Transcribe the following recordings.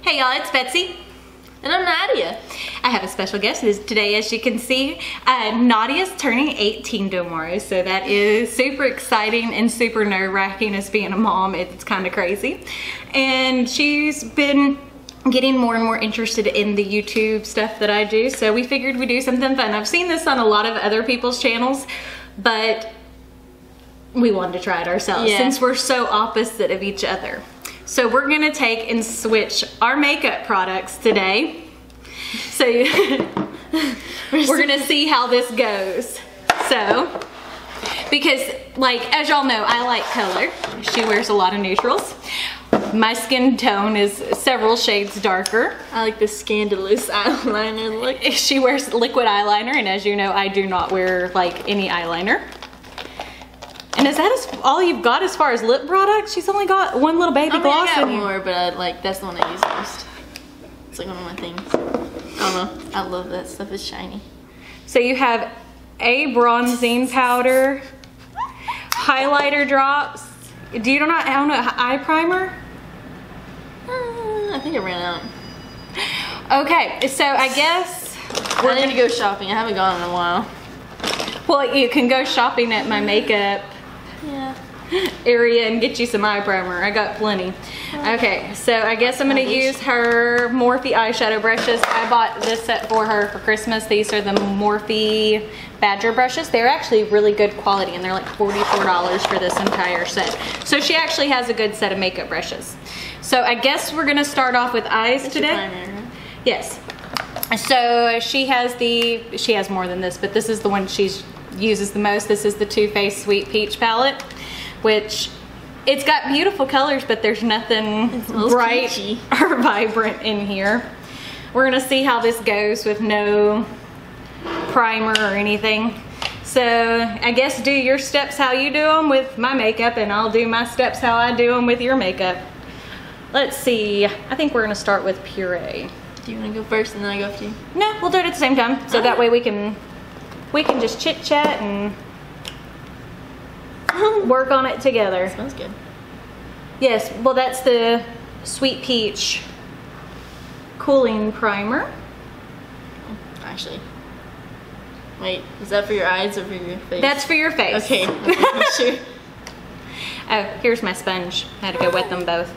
Hey y'all, it's Betsy. And I'm Nadia. I have a special guest today, as you can see. Nadia's turning 18 tomorrow, so that is super exciting and super nerve-wracking as being a mom. It's kind of crazy. And she's been getting more and more interested in the YouTube stuff that I do, so we figured we'd do something fun. I've seen this on a lot of other people's channels, but we wanted to try it ourselves since we're so opposite of each other. So we're gonna take and switch our makeup products today. So we're gonna see how this goes. So, because like, as y'all know, I like color. She wears a lot of neutrals. My skin tone is several shades darker. I like the scandalous eyeliner look. She wears liquid eyeliner, and as you know, I do not wear like any eyeliner. And is that all you've got as far as lip products? She's only got one little baby gloss I got in here. more, but that's the one I use most. It's like one of my things. I don't know. I love that stuff. It's shiny. So you have a bronzing powder, highlighter drops. Do you not own an eye primer? I think I ran out. Okay, so I guess we're gonna go shopping. I haven't gone in a while. Well, you can go shopping at my makeup area and get you some eye primer. I got plenty. Okay, so I guess I'm gonna use her Morphe eyeshadow brushes. I bought this set for her for Christmas. These are the Morphe Badger brushes. They're actually really good quality, and they're like $44 for this entire set. So she actually has a good set of makeup brushes. So I guess we're gonna start off with eyes today. Primer, right? Yes. So she has more than this, but this is the one she uses the most. This is the Too Faced Sweet Peach palette, which it's got beautiful colors, but there's nothing bright peachy or vibrant in here. We're gonna see how this goes with no primer or anything. So I guess do your steps how you do them with my makeup, and I'll do my steps how I do them with your makeup. Let's see, I think we're gonna start with Puree. Do you want to go first and then I go after you? No, we'll do it at the same time, so that way we can just chit chat and work on it together. Smells good. Yes, well that's the Sweet Peach Cooling Primer. Actually, wait, is that for your eyes or for your face? That's for your face. Okay, sure. Oh, here's my sponge. I had to go wet them both.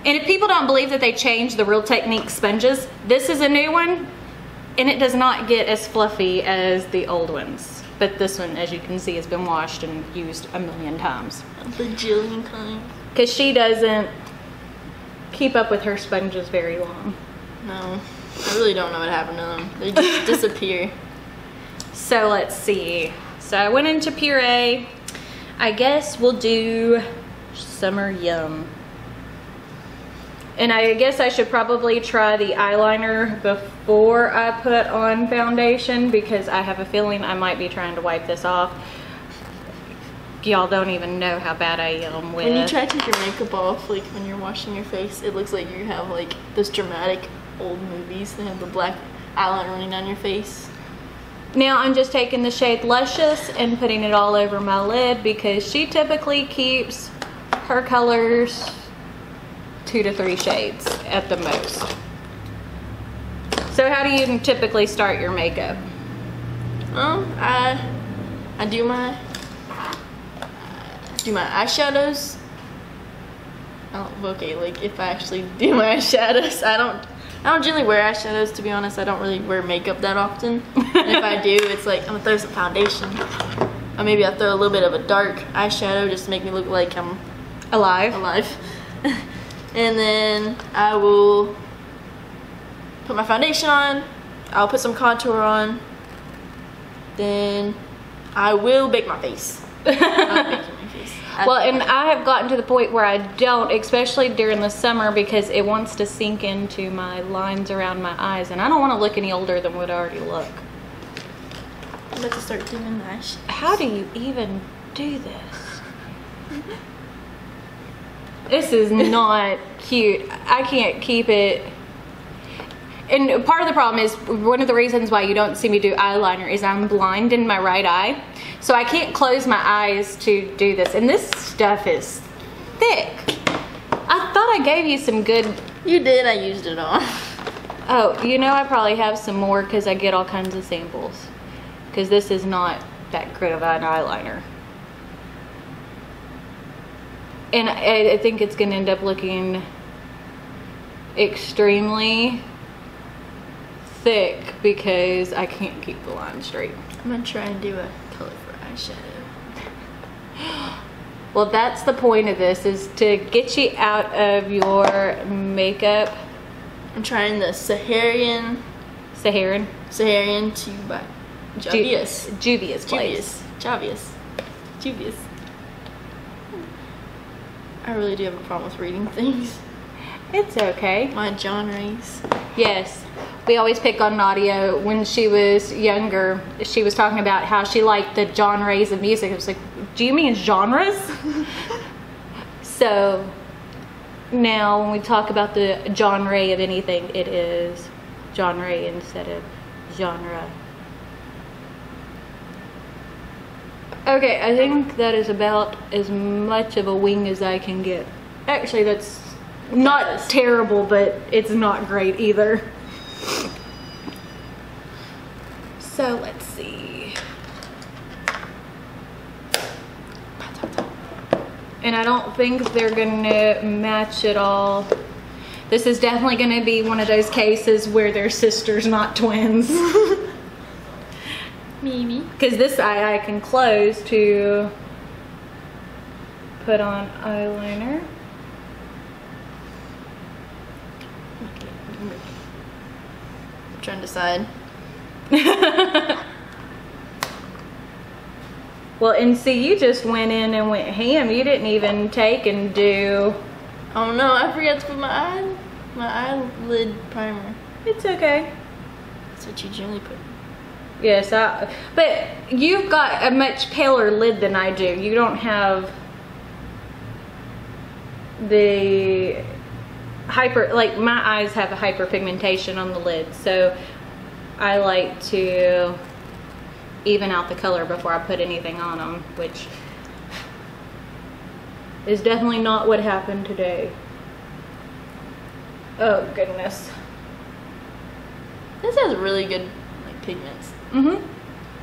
And if people don't believe that they changed the Real Technique sponges, this is a new one, and it does not get as fluffy as the old ones. But this one, as you can see, has been washed and used a million times. A bajillion times. Because she doesn't keep up with her sponges very long. No, I really don't know what happened to them. They just disappear. So let's see. So I went into Puree. I guess we'll do Summer Yum. And I guess I should probably try the eyeliner before I put on foundation, because I have a feeling I might be trying to wipe this off. Y'all don't even know how bad I am with... When you try to take your makeup off, like when you're washing your face, it looks like you have like those dramatic old movies that have the black eyeliner running down your face. Now I'm just taking the shade Luscious and putting it all over my lid, because she typically keeps her colors 2 to 3 shades at the most. So how do you typically start your makeup? Well, I do my eyeshadows. Oh, okay, like if I actually do my eyeshadows, I don't generally wear eyeshadows, to be honest. I don't really wear makeup that often. And if I do, it's like I'm gonna throw some foundation, or maybe I throw a little bit of a dark eyeshadow just to make me look like I'm alive. And then I will put my foundation on, I'll put some contour on, then I will bake my face. I'm baking my face. Well, and I have gotten to the point where I don't, especially during the summer, because it wants to sink into my lines around my eyes, and I don't want to look any older than what I already look. I'm about to start doing the eyeshadows. How do you even do this? This is not cute. I can't keep it. And part of the problem is, one of the reasons why you don't see me do eyeliner is I'm blind in my right eye. So I can't close my eyes to do this. And this stuff is thick. I thought I gave you some good You did, I used it all. Oh, you know, I probably have some more because I get all kinds of samples. Because this is not that good of an eyeliner. And I think it's going to end up looking extremely thick because I can't keep the line straight. I'm going to try and do a color for eyeshadow. Well, that's the point of this, is to get you out of your makeup. I'm trying the Saharan tube by Juvia's Place. Juvia's. I really do have a problem with reading things. It's okay. My genres. Yes. We always pick on Nadia. When she was younger, she was talking about how she liked the genres of music. I was like, do you mean genres? So now when we talk about the genre of anything, it is genre instead of genre. Okay, I think that is about as much of a wing as I can get. Actually, that's not terrible, but it's not great either. So let's see. And I don't think they're gonna match at all. This is definitely gonna be one of those cases where they're sisters, not twins. Maybe. Because this eye I can close to put on eyeliner. I'm trying to decide. Well, and see, you just went in and went ham. You didn't even take and do... Oh no, I forgot to put my eyelid primer. It's okay. That's what you generally put. Yes, but you've got a much paler lid than I do. You don't have the like my eyes have a hyperpigmentation on the lid, so I like to even out the color before I put anything on them, which is definitely not what happened today. Oh goodness. This has really good like pigments.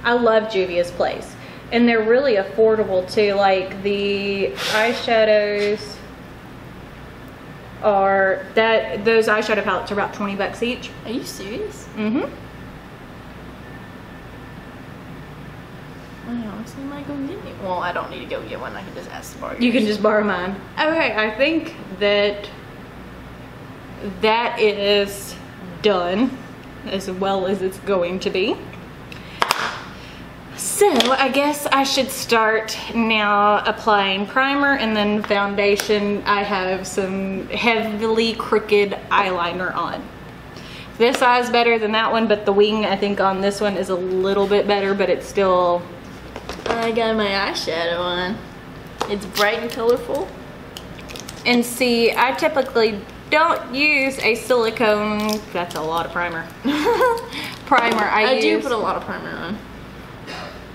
I love Juvia's Place, and they're really affordable too. Like the eyeshadows are those eyeshadow palettes are about 20 bucks each. Are you serious? Mm-hmm. I honestly might go get it. Well, I don't need to go get one. I can just ask to borrow yours. You can just borrow mine. Okay, I think that is done as well as it's going to be. So I guess I should start now applying primer and then foundation. I have some heavily crooked eyeliner on. This eye is better than that one, but the wing I think on this one is a little bit better, but it's still... I got my eyeshadow on. It's bright and colorful. And see, I typically don't use a silicone, that's a lot of primer. I do put a lot of primer on.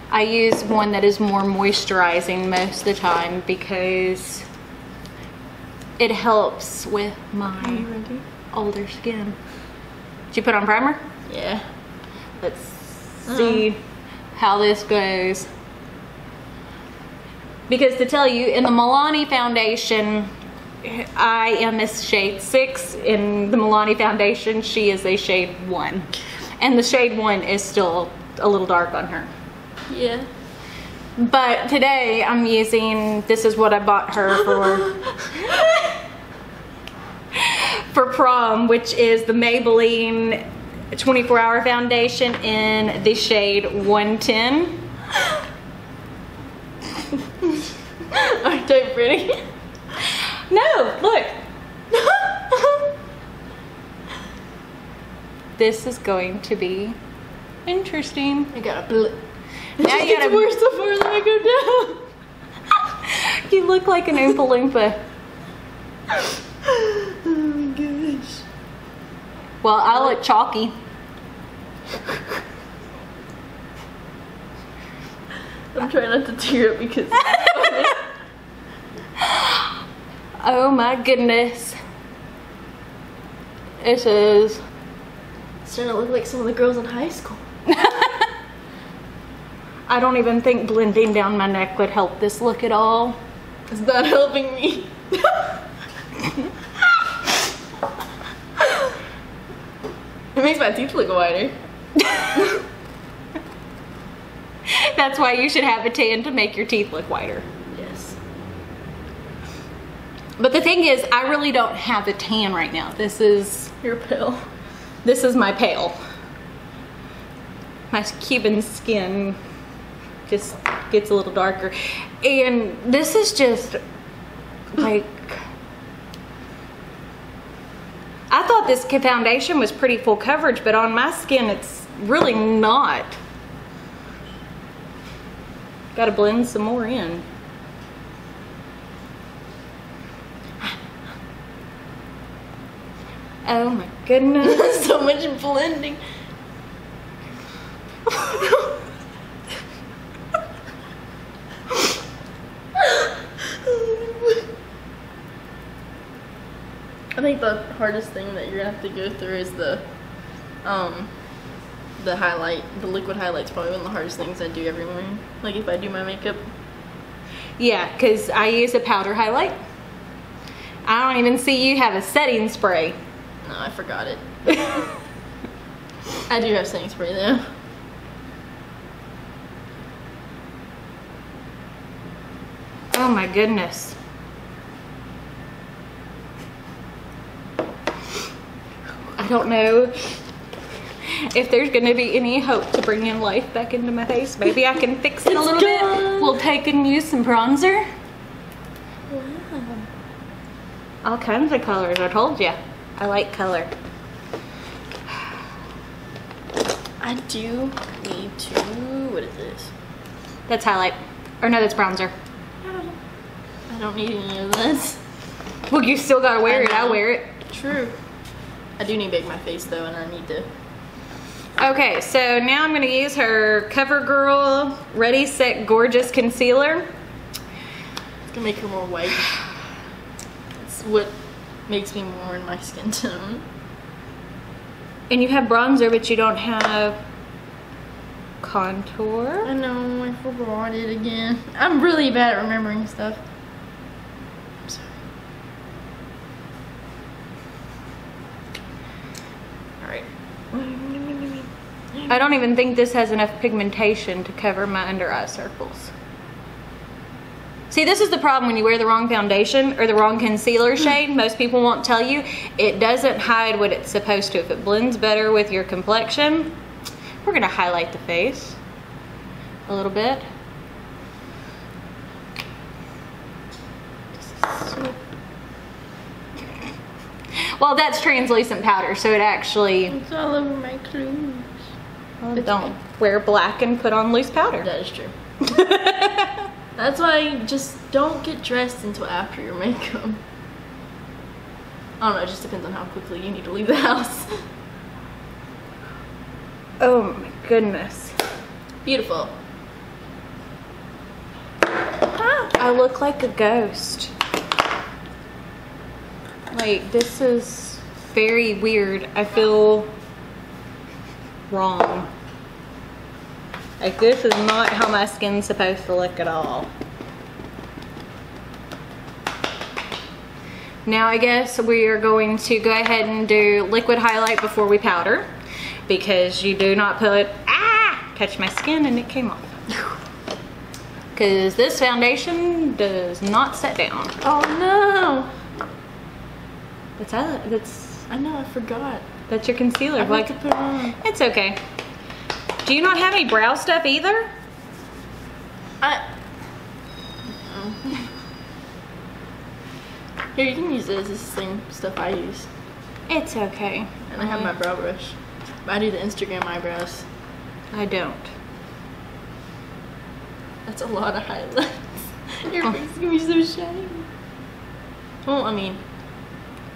I use one that is more moisturizing most of the time because it helps with my older skin. Did you put on primer? Yeah. Let's see how this goes. Because to tell you, in the Milani foundation, I am a shade 6. In the Milani foundation, she is a shade 1. And the shade 1 is still a little dark on her. Yeah. But today I'm using, this is what I bought her for prom, which is the Maybelline 24-hour foundation in the shade 110. Aren't they pretty? No, look. This is going to be interesting. I got a blip. Now you gotta... worse the further I go down. You look like an Oompa Loompa. Oh my gosh. Well, I look chalky. I'm trying not to tear up because oh my goodness. It says... It's starting to look like some of the girls in high school. I don't even think blending down my neck would help this look at all. It's not helping me. It makes my teeth look whiter. That's why you should have a tan, to make your teeth look whiter. Yes. But the thing is, I really don't have a tan right now. This is... You're pale. This is my pale. My Cuban skin just gets a little darker. And this is just like... I thought this foundation was pretty full coverage, but on my skin it's really not. Gotta blend some more in. Oh my goodness. So much blending. I think the hardest thing that you're gonna have to go through is the highlight. The liquid highlight's probably one of the hardest things I do every morning. Like if I do my makeup. Yeah, because I use a powder highlight. I don't even see you have a setting spray. No, I forgot it. I do have setting spray though. Oh my goodness. I don't know if there's gonna be any hope to bring in life back into my face. Maybe I can fix it a little bit. We'll take and use some bronzer. Wow. All kinds of colors, I told you. I like color. I do need to, what is this? That's highlight. Or no, that's bronzer. I don't need any of this. Well, you still gotta wear it. I wear it. True. I do need to bake my face though, and I need to. Okay, so now I'm gonna use her Covergirl Ready Set Gorgeous Concealer. It's gonna make her more white. It's what makes me more in my skin tone. And you have bronzer, but you don't have contour. I know, I forgot it again. I'm really bad at remembering stuff. I'm sorry. Alright. I don't even think this has enough pigmentation to cover my under eye circles. See, this is the problem when you wear the wrong foundation or the wrong concealer shade. Most people won't tell you. It doesn't hide what it's supposed to. If it blends better with your complexion, we're gonna highlight the face a little bit. Well, that's translucent powder, so it actually... It's all over my clothes. Well, don't wear black and put on loose powder. That is true. That's why just don't get dressed until after your makeup. I don't know, it just depends on how quickly you need to leave the house. Oh my goodness. Beautiful. I look like a ghost. Like, this is very weird. I feel wrong. Like, this is not how my skin's supposed to look at all. Now I guess we are going to go ahead and do liquid highlight before we powder, because you do not put, touch my skin and it came off. Because this foundation does not set down. Oh no! I know, I forgot. That's your concealer. I like to put it on. It's okay. Do you not have any brow stuff either? Here, you can use this. This is the same stuff I use. It's okay. And I have my brow brush. But I do the Instagram eyebrows. I don't. That's a lot of highlights. Your face is gonna be so shiny. Well, I mean,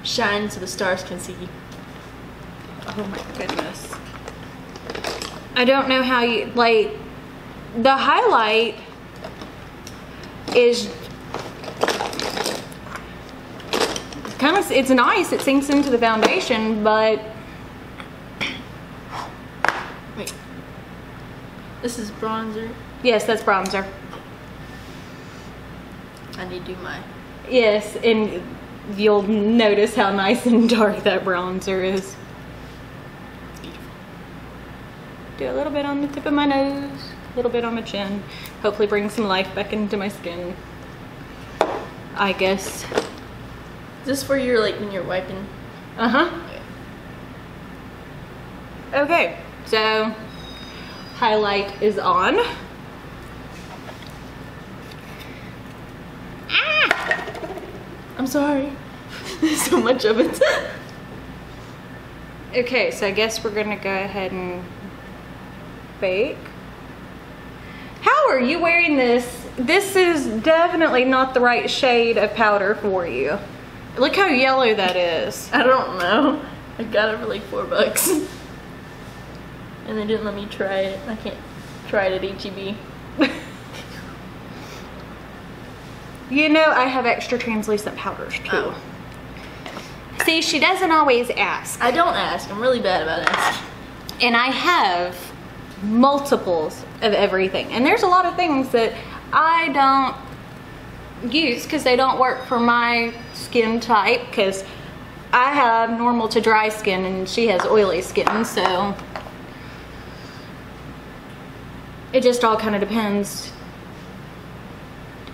shine so the stars can see. Oh my goodness. I don't know how you, like, the highlight is, it's nice. It sinks into the foundation, but wait. This is bronzer. Yes, that's bronzer. I need to do my. Yes, and you'll notice how nice and dark that bronzer is. Beautiful. Do a little bit on the tip of my nose, a little bit on my chin. Hopefully bring some life back into my skin, I guess. Is this for your, like, when you're wiping? Uh-huh. Okay, so highlight is on. Ah! I'm sorry. There's so much of it. Okay, so I guess we're gonna go ahead and bake. How are you wearing this? This is definitely not the right shade of powder for you. Look how yellow that is. I don't know. I got it for like $4. And they didn't let me try it. I can't try it at HEB. You know, I have extra translucent powders too. Oh. See, she doesn't always ask. I don't ask. I'm really bad about asking. And I have multiples of everything. And there's a lot of things that I don't use because they don't work for my skin type, because I have normal to dry skin and she has oily skin, so it just all kind of depends.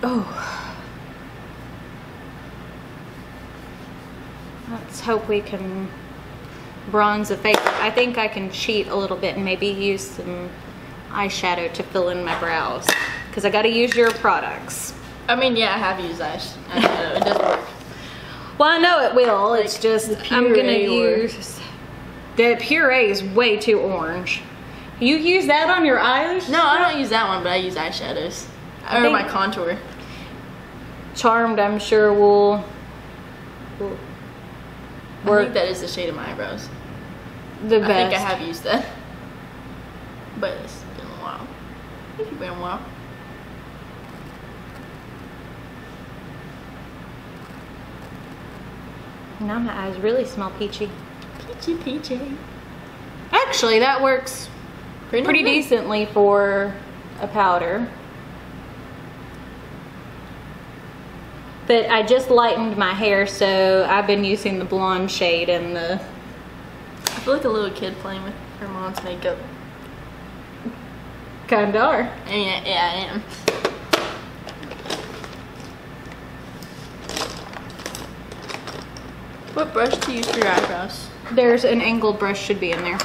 Oh. Let's hope we can bronze the face. I think I can cheat a little bit and maybe use some eyeshadow to fill in my brows, because I got to use your products. I mean, yeah, I have used eyeshadow. It does work. Well, I know it will. Like, it's just I'm gonna Puree use the Puree is way too orange. You use that on your eyelash? No, I don't use that one, but I use eyeshadows. Or my contour. Charmed, I'm sure will I work think that is the shade of my eyebrows. the best. I think I have used that. But it's been a while. It's been a while. Now my eyes really smell peachy. Peachy. Actually, that works pretty decently for a powder. But I just lightened my hair, so I've been using the blonde shade and the... I feel like a little kid playing with her mom's makeup. Kinda are. Yeah, I am. What brush to use for your eyebrows? There's an angled brush should be in there.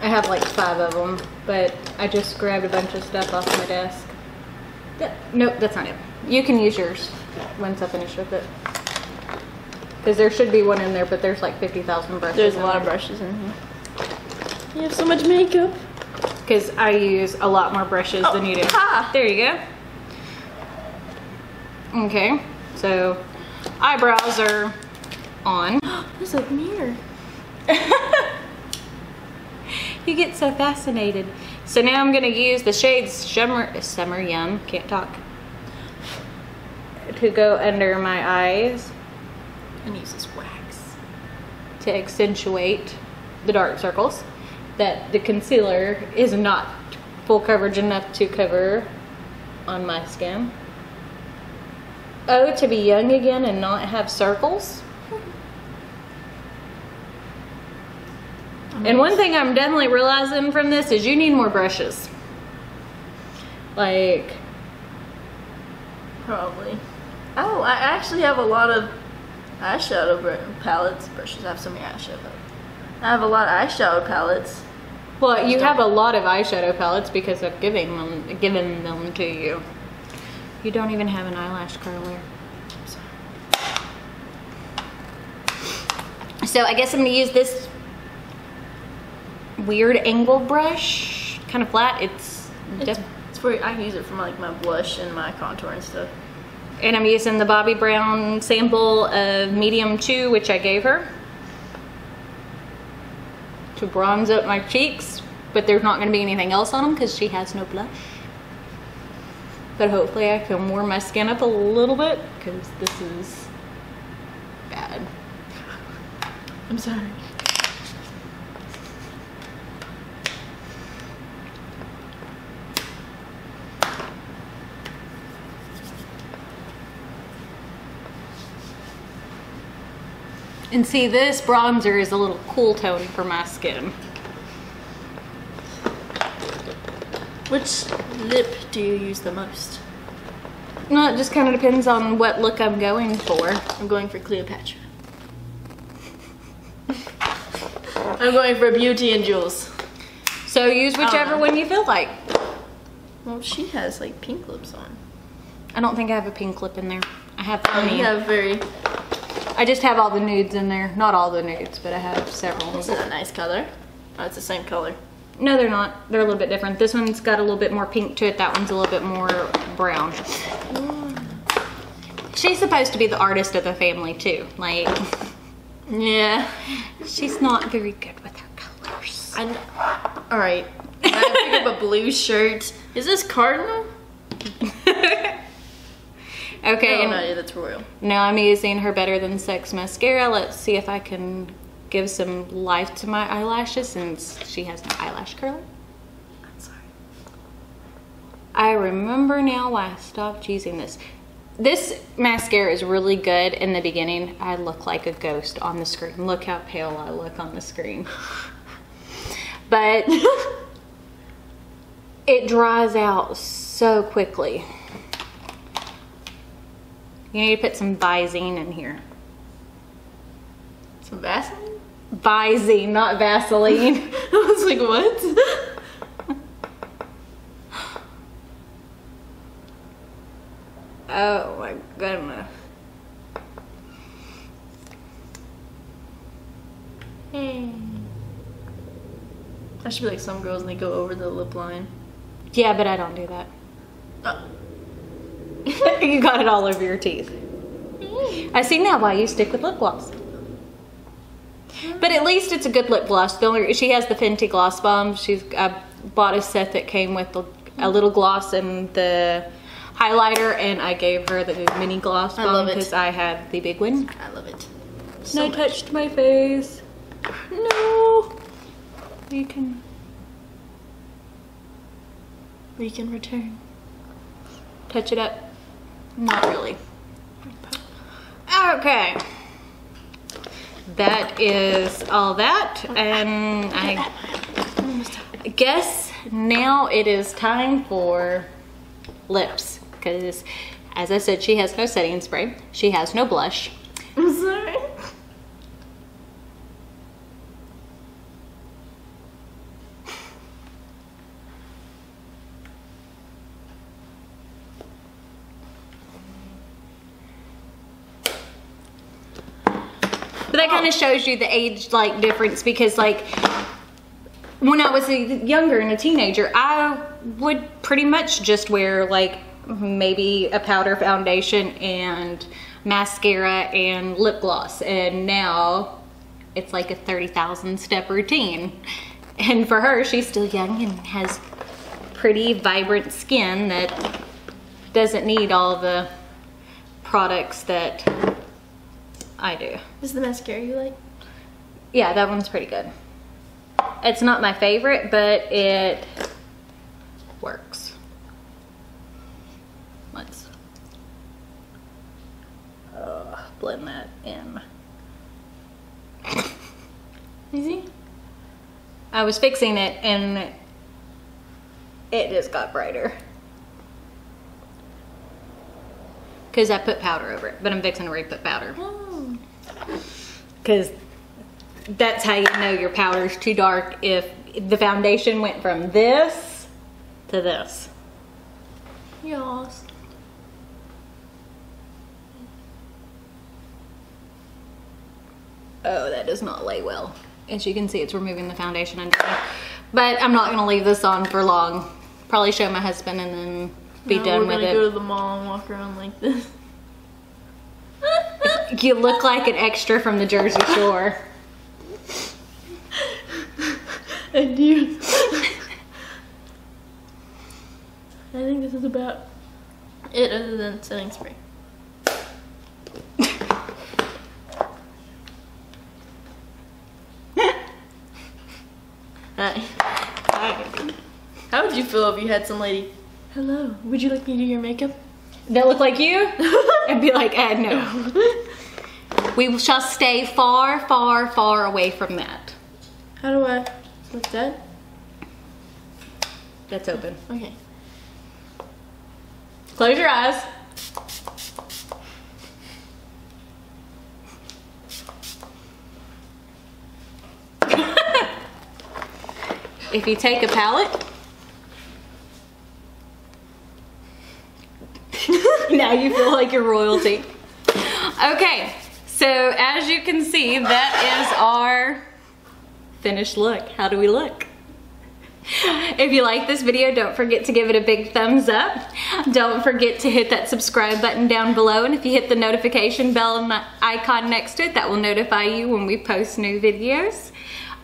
I have like 5 of them, but I just grabbed a bunch of stuff off my desk. Nope, that's not it. You can use yours once I finish with it. Because there should be one in there, but there's like 50,000 brushes. There's a lot of brushes in here. You have so much makeup. Because I use a lot more brushes than you do. Ha! There you go. Okay, so eyebrows are on. There's a mirror. You get so fascinated. So now I'm gonna use the shades Summer Yum, can't talk, to go under my eyes And use this wax. to accentuate the dark circles that the concealer is not full coverage enough to cover on my skin. Oh, to be young again and not have circles. And one thing I'm definitely realizing from this is you need more brushes. Like, Probably. Oh, I actually have a lot of eyeshadow palettes. Brushes. I have so many eyeshadow. I have a lot of eyeshadow palettes. well, you have a lot of eyeshadow palettes because I've given them to you. You don't even have an eyelash curler. So I guess I'm gonna use this weird angle brush, kind of flat. It's for, I can use it for like my blush and my contour and stuff. and I'm using the Bobbi Brown sample of medium 2, which I gave her, to bronze up my cheeks, but there's not going to be anything else on them because she has no blush. but hopefully I can warm my skin up a little bit because this is bad. I'm sorry. And see, this bronzer is a little cool tone for my skin. Which lip do you use the most? No, it just kind of depends on what look I'm going for. I'm going for Cleopatra. I'm going for Beauty and Jewels. So use whichever one you feel like. Well, she has like pink lips on. I don't think I have a pink lip in there. I have Oh, plenty. you have very... I just have all the nudes in there. Not all the nudes, but I have several. This is a nice color. Oh, it's the same color. No, they're not. They're a little bit different. This one's got a little bit more pink to it. That one's a little bit more brown. She's supposed to be the artist of the family too. Like, yeah. she's not very good with her colors. All right. I pick up a blue shirt. Is this Cardinal? Okay. Oh, no, yeah, that's Royal. Now I'm using her Better Than Sex mascara. Let's see if I can give some life to my eyelashes since she has no eyelash curler. I'm sorry. I remember now why I stopped using this. This mascara is really good in the beginning. I look like a ghost on the screen. Look how pale I look on the screen. But it dries out so quickly. You need to put some Visine in here. Some Vaseline? Visine, not Vaseline. I was like, what? Oh my goodness. Hey. I should be like some girls and they go over the lip line. Yeah, but I don't do that. Oh. You got it all over your teeth. I see now why you stick with lip gloss. But at least it's a good lip gloss. She has the Fenty Gloss Bomb. I bought a set that came with a little gloss and the highlighter, and I gave her the mini gloss bomb because I had the big one. I love it. So I touched my face. No. You can. We can return. Touch it up. Not really. Okay. That is all that, and I guess now it is time for lips, because as I said, she has no setting spray. She has no blush. I'm sorry. But that kind of shows you the age like difference, because like when I was younger and a teenager, I would pretty much just wear like maybe a powder foundation and mascara and lip gloss, and now it's like a 30,000 step routine. And for her, she's still young and has pretty vibrant skin that doesn't need all the products that I do. Is the mascara you like? Yeah, that one's pretty good. It's not my favorite, but it works. Let's blend that in. Easy? I was fixing it and it just got brighter. Because I put powder over it, but I'm fixing to re-put powder. Oh. Because that's how you know your powder's too dark, if the foundation went from this to this. Yes. Oh, that does not lay well. As you can see, it's removing the foundation underneath. But I'm not gonna leave this on for long. Probably show my husband and then be done with it. We're gonna go to the mall and walk around like this. You look like an extra from the Jersey Shore. I do. I think this is about It other than setting spray. Hi. Hi. How would you feel if you had some lady, hello, would you like me to do your makeup? That look like you? I'd be like, no. We shall stay far, far, far away from that. How do I, what's that? That's open. Okay. Close your eyes. If you take a palette, now you feel like you're royalty. Okay, so as you can see, that is our finished look. How do we look? If you like this video, don't forget to give it a big thumbs up. Don't forget to hit that subscribe button down below, and if you hit the notification bell icon next to it, that will notify you when we post new videos.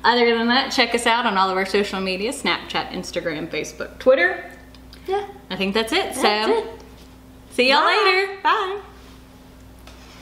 Other than that, check us out on all of our social media, Snapchat, Instagram, Facebook, Twitter. Yeah. I think that's it. That's it. See y'all Bye. later. Bye.